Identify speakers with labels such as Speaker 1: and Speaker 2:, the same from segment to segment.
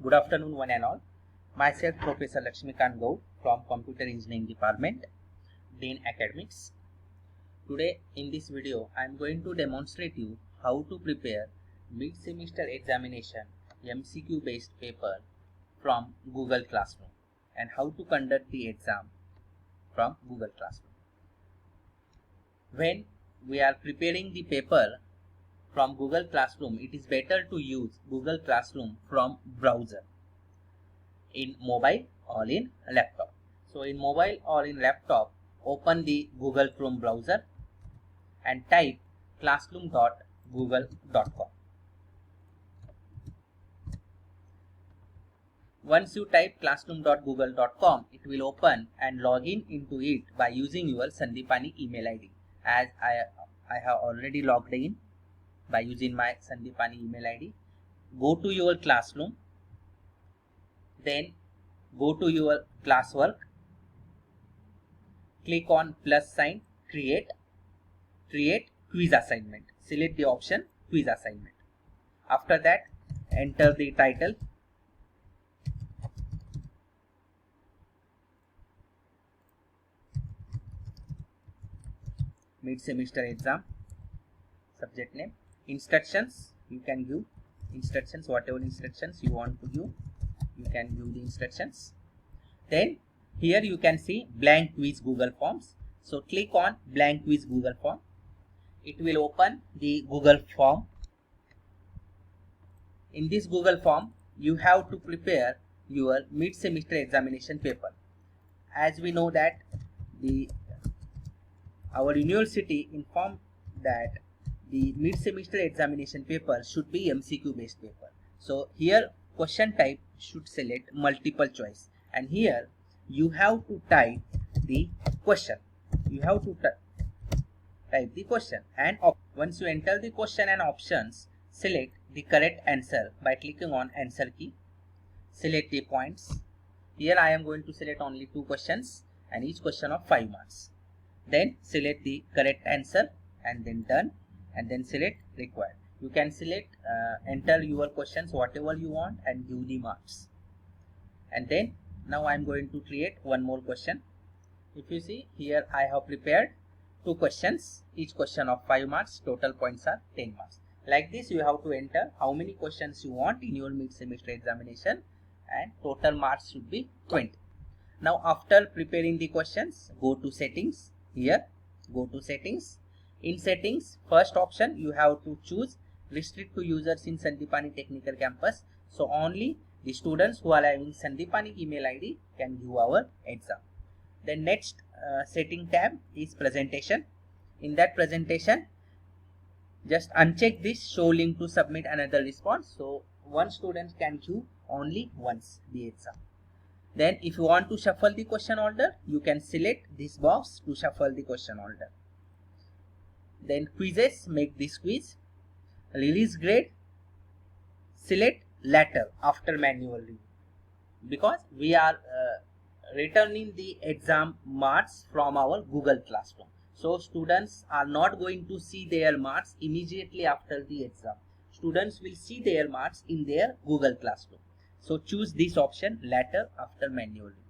Speaker 1: Good afternoon, one and all. Myself, Professor Lakshmikant Gaur from Computer Engineering Department, Dean Academics. Today, in this video, I am going to demonstrate you how to prepare mid-semester examination MCQ-based paper from Google Classroom and how to conduct the exam from Google Classroom. When we are preparing the paper from Google Classroom, it is better to use Google Classroom from browser in mobile or in laptop. So in mobile or in laptop, open the Google Chrome browser and type classroom.google.com. Once you type classroom.google.com, it will open and log in into it by using your Sandipani email ID. As I have already logged in by using my Sandipani email ID. Go to your classroom, then go to your classwork, click on plus sign, create quiz assignment. Select the option quiz assignment. After that, enter the title. Mid-semester exam. Subject name. Instructions. You can give instructions, whatever instructions you want to give. You can give the instructions. Then here you can see blank quiz Google Forms. So click on blank quiz Google Form. It will open the Google form. In this Google form, you have to prepare your mid-semester examination paper. As we know that our university informed that the mid-semester examination paper should be MCQ based paper. So here question type should select multiple choice, and here you have to type the question. You have to type the question, and once you enter the question and options, select the correct answer by clicking on answer key. Select the points. Here I am going to select only 2 questions and each question of 5 marks. Then select the correct answer and then done, and then select required. You can select enter your questions whatever you want and give the marks. And then now I am going to create one more question. If you see here, I have prepared 2 questions, each question of 5 marks. Total points are 10 marks. Like this, you have to enter how many questions you want in your mid-semester examination, and total marks should be 20. Now after preparing the questions, go to settings. Here go to settings. In settings, first option you have to choose restrict to users in Sandipani Technical Campus. So only the students who are having Sandipani email ID can give our exam. The next setting tab is presentation. In that presentation, just uncheck this show link to submit another response. So one student can give only once the exam. Then if you want to shuffle the question order, you can select this box to shuffle the question order. Then quizzes, make this quiz. Release grade, select later after manual review, because we are returning the exam marks from our Google Classroom. So students are not going to see their marks immediately after the exam. Students will see their marks in their Google Classroom. So choose this option later after manual review.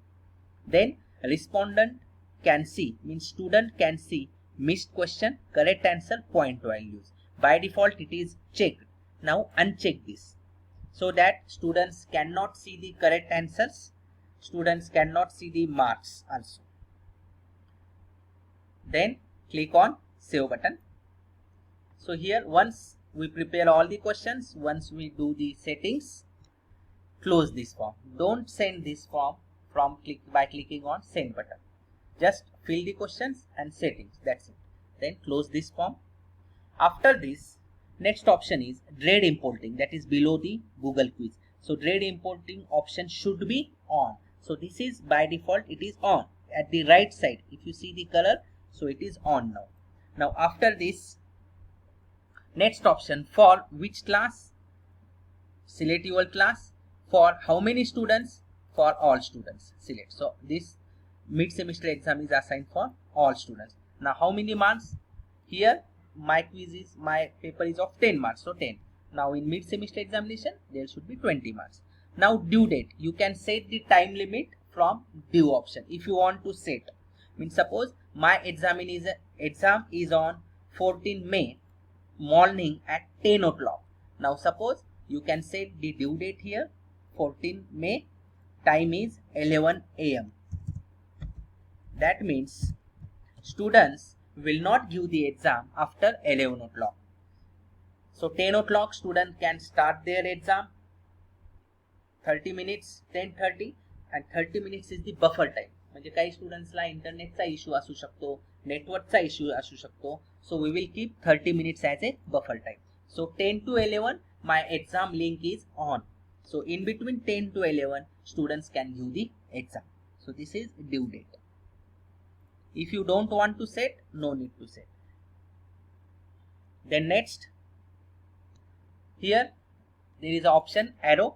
Speaker 1: Then respondent can see, means student can see missed question, correct answer, point values. By default it is checked. Now uncheck this so that students cannot see the correct answers. Students cannot see the marks also. Then click on save button. So here once we prepare all the questions, once we do the settings, close this form. Don't send this form by clicking on send button. Just fill the questions and settings, that's it. Then close this form. After this, next option is grade importing, that is below the Google quiz. So grade importing option should be on. So this is by default it is on at the right side. If you see the color, so it is on now. Now after this, next option for which class, select your class. For how many students, for all students, select. So this mid-semester exam is assigned for all students. Now how many marks? Here my paper is of 10 marks, so 10. Now in mid-semester examination there should be 20 marks. Now due date, you can set the time limit from due option if you want to set. Means suppose my exam is on 14 May morning at 10 o'clock. Now suppose you can set the due date here 14 May, time is 11 AM. That means students will not give the exam after 11 o'clock. So 10 o'clock student can start their exam, 30 minutes 10:30 and 30 minutes is the buffer time. म्हणजे काही स्टुडंट्सला इंटरनेटचा issue असू शकतो, नेटवर्कचा issue असू शकतो. So we will keep 30 minutes as a buffer time. So 10 to 11 my exam link is on. So in between 10 to 11 students can give the exam. So this is due date. If you don't want to set, no need to set. Then next, here there is an option arrow,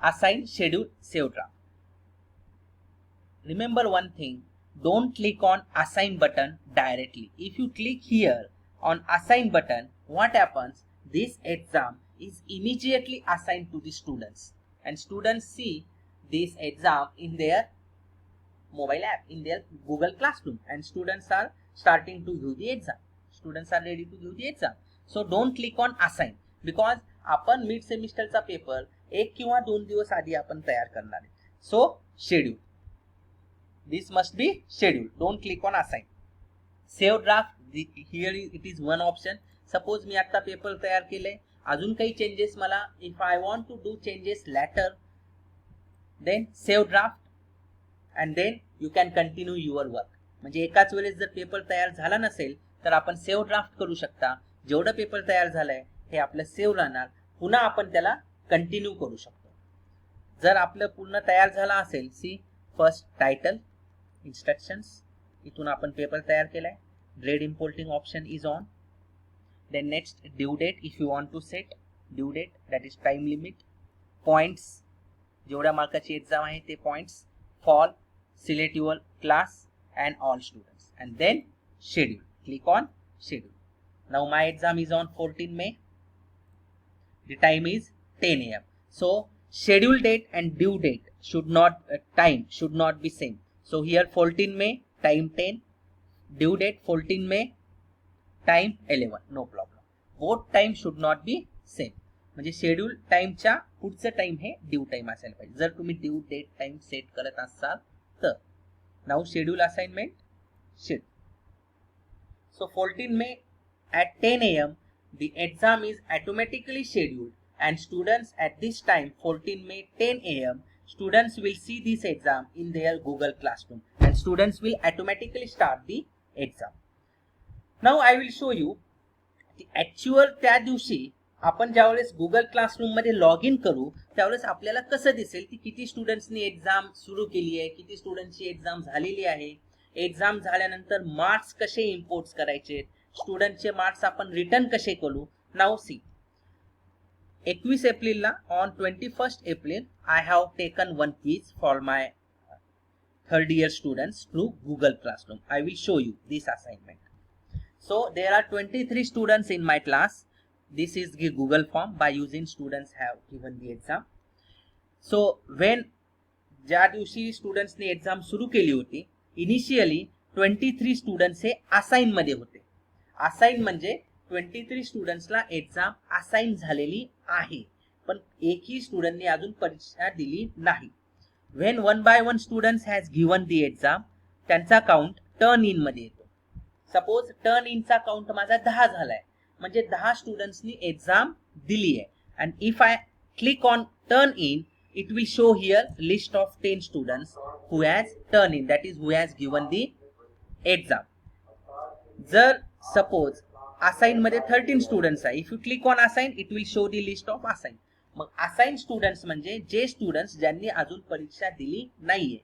Speaker 1: assign, schedule, save draft. Remember one thing, don't click on assign button directly. If you click here on assign button, what happens? This exam is immediately assigned to the students and students see this exam in their mobile app, in their Google Classroom, and students are starting to give the exam. Students are ready to give the exam. So don't click on assign because आपण mid सेमिस्टरचा paper 1 किंवा 2 दिवस आधी आपण तयार करणार आहे. सो schedule, this must be scheduled. Don't click on assign. Save draft, here it is one option. Suppose मी आता paper तयार केले, अजून काही चेंजेस मला, if I want to do changes later, then save draft and then you can continue your work. म्हणजे एकाच वेळेस जर पेपर तयार झाला नसेल तर आपण सेव्ह ड्राफ्ट करू शकता. जेवढं पेपर तयार झालंय हे आपलं सेव्ह राहणार, पुन्हा आपण त्याला कंटिन्यू करू शकतो. जर आपलं पूर्ण तयार झाला असेल, सी फर्स्ट टायटल, instructions, इथून आपण पेपर तयार केलाय, grade importing option is on. Then next due date, if you want to set due date, that is time limit, points, जेवढ्या मार्काची एक्झाम आहे ते points, fall, select your class and all students, and then schedule, click on schedule. Now my exam is on 14 May, the time is 10 AM. So schedule date and due date should not, time should not be same. So here 14 May, time 10, due date 14 May, time 11, no problem. Both time should not be same. म्हणजे schedule टाइमच्या पुढचं time हे due time असायला पाहिजे. जर तुम्ही due date time set करत असाल तर. Now schedule assignment schedule. So 14 May at 10 AM the exam is automatically scheduled and students at this time 14 May 10 AM students will see this exam in their Google Classroom and students will automatically start the exam. Now I will show you the actual त्या दिवशी आपण ज्यावेळेस Google classroom मध्ये log in करू त्यावेळेस आपल्याला कसं दिसेल की किती स्टुडंट्सनी एक्झाम सुरू केली आहे, किती स्टुडंट्सची एक्झाम झालेली आहे, एक्झाम झाल्यानंतर मार्क्स कसे इम्पोर्ट करायचे, स्टुडंटचे मार्क्स आपण रिटर्न कसे करू. नाउ सी 21 एप्रिलला on 21st April I have taken one quiz for my third year students through Google Classroom. I will show you this assignment. So there are 23 students in my class. This is the Google form by using students have given the exam. So when ज्या दिवशी स्टुडंट्सने exam सुरू केली होती initially 23 students हे assign मध्ये होते. Assign म्हणजे 23 स्टुडंट्सला exam assign झालेली आहे पण एकही स्टुडंटने अजून परीक्षा दिली नाही. When one by one students has given the exam त्यांचा काउंट टर्न इन मध्ये येतो. सपोज टर्न इनचा काउंट माझा 10 झालाय म्हणजे 10 स्टुडंट्सनी एक्झाम दिली आहे. And if I click on turn in it will show here list of 10 students who has turned in, that is who has given the exam. जर suppose assign मध्ये 13 students आहे, if you click on assign it will show the list of assign. Mug assign students म्हणजे जे students ज्यांनी अजून परीक्षा दिली नाहीये.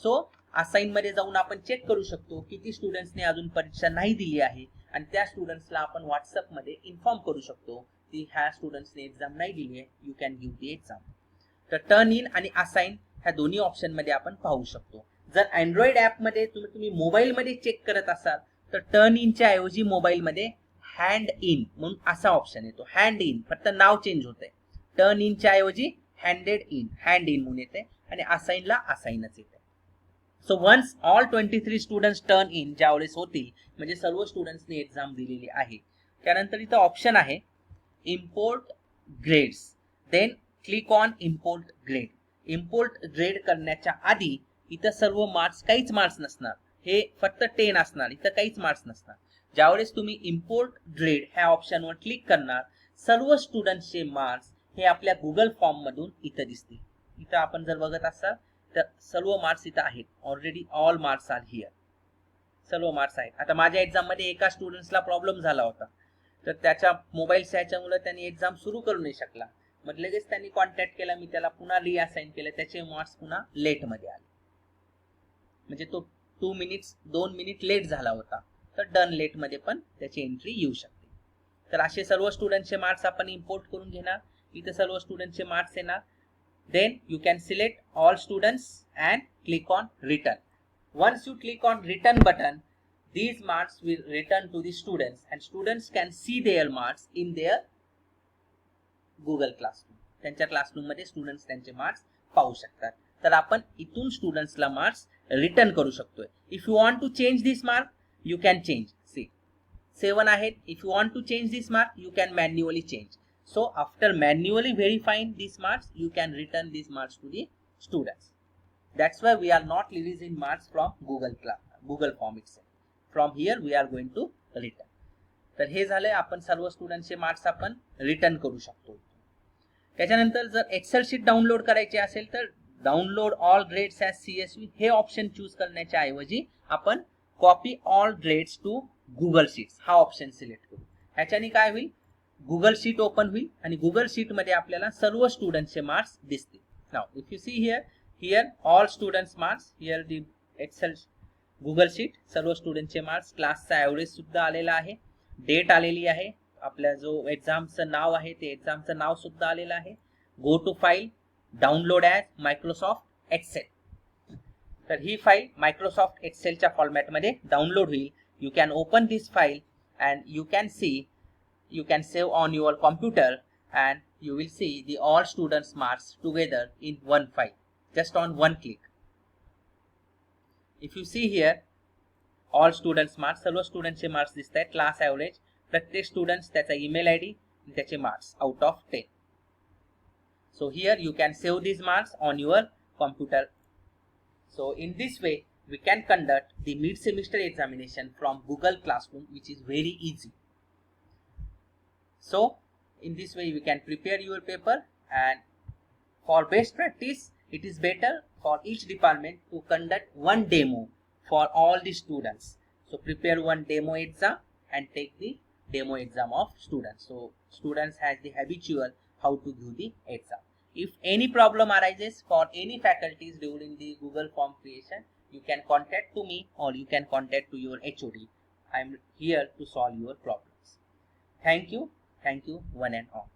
Speaker 1: सो assign मध्ये जाऊन आपण चेक करू शकतो किती स्टुडंट्सने अजून परीक्षा नाही दिली आहे आणि त्या स्टुडंट्सला आपण व्हॉट्सअप मध्ये इन्फॉर्म करू शकतो की ह्या स्टुडंट्सने एक्झाम नाही दिली आहे, you can give the exam. तर टर्न इन आणि असाइन ह्या दोन्ही ऑप्शन मध्ये आपण पाहू शकतो. जर अँड्रॉइड ऍप मध्ये तुम्ही मोबाईल मध्ये चेक करत असाल तर टर्न इनच्या ऐवजी मोबाईल मध्ये हँड इन म्हणून असा ऑप्शन येतो. हँड इन फक्त नाव चेंज होतंय. टर्न इनच्या ऐवजी hand in म्हणून येते आणि असाइनला असाइनच येते. So once all 23 students turn in ज्यावेळेस होतील म्हणजे सर्व स्टुडंट्सनी एक्झाम दिलेली आहे, त्यानंतर इथं ऑप्शन आहे import grades. Then click on import grade. Import grade करण्याच्या आधी इथं सर्व मार्क्स, काहीच मार्क्स नसणार, हे फक्त 10 असणार, इथं काहीच मार्क्स नसणार. ज्यावेळेस तुम्ही इम्पोर्ट ग्रेड ह्या ऑप्शनवर क्लिक करणार, सर्व स्टुडंट्सचे मार्क्स हे आपल्या गुगल फॉर्म मधून इथं दिसतील. इथं आपण जर बघत असाल तर सर्व मार्क्स इथं आहेत. Already all marks are here. सर्व मार्क्स आहेत. आता माझ्या एक्झाम मध्ये एका स्टुडंट्सला प्रॉब्लेम झाला होता, तर त्याच्या मोबाईलच्या ह्याच्यामुळे त्यांनी एक्झाम सुरू करू नाही शकला. मग लगेच त्यांनी कॉन्टॅक्ट केला, मी त्याला पुन्हा रिअसाइन केलं, त्याचे मार्क्स पुन्हा लेट मध्ये आले. म्हणजे तो 2 मिनिट लेट झाला होता, तर डन लेट मध्ये पण त्याची एंट्री येऊ शकते. तर असे सर्व स्टुडंटचे मार्क्स आपण इम्पोर्ट करून घेणार. इथे सर्व स्टुडंटचे मार्क्स येणार. Then you can select all students and click on return. Once you click on return button, these marks will return to the students and students can see their marks in their Google Classroom. त्यांच्या classroom मध्ये students त्यांचे marks पाहू शकतात. तर आपण इथून स्टुडंट्सला marks return करू शकतोय. If you want to change this mark you can change. 7 आहेत. If you want to change this mark you can manually change. So after manually verifying these marks, you can return these marks to the students. That's why we are not releasing marks from Google Form itself. From here we are going to return. तर हे झालंय, आपण सर्व स्टुडंटचे marks आपण return करू शकतो. त्याच्यानंतर जर Excel sheet download करायची असेल तर download all grades as CSV हे ऑप्शन चूज करण्याच्या ऐवजी आपण copy all grades to Google sheets हा ऑप्शन सिलेक्ट करू. ह्याच्याने काय होईल, गुगल शीट ओपन होईल आणि गुगल शीट मध्ये आपल्याला सर्व स्टुडंटचे मार्क्स दिसतील. Now if you see here all students marks, here the Excel Google sheet, सर्व स्टुडंटचे मार्क्स, क्लासचा ॲव्हरेज सुद्धा आलेला आहे, डेट आलेली आहे, आपल्या जो एक्झामचं नाव आहे ते एक्झामचं नाव सुद्धा आलेलं आहे. Go to file, download as Microsoft Excel. तर ही फाईल मायक्रोसॉफ्ट एक्सेलच्या फॉर्मॅटमध्ये डाउनलोड होईल. You can open this file and you can see, you can save on your computer and you will see the all students marks together in one file just on one click. If you see here all students marks, सर्व स्टुडंटचे marks दिसत आहेत, class average, प्रत्येक students त्याचा email ID, त्याचे marks out of 10. So here you can save these marks on your computer. So in this way we can conduct the mid semester examination from Google Classroom, which is very easy. So in this way you can prepare your paper, and for best practice it is better for each department to conduct one demo for all the students. So prepare one demo exam and take the demo exam of students. So students has the habitual how to do the exam. If any problem arises for any faculties during the Google form creation, you can contact to me or you can contact to your HOD. I am here to solve your problems. Thank you, one and all.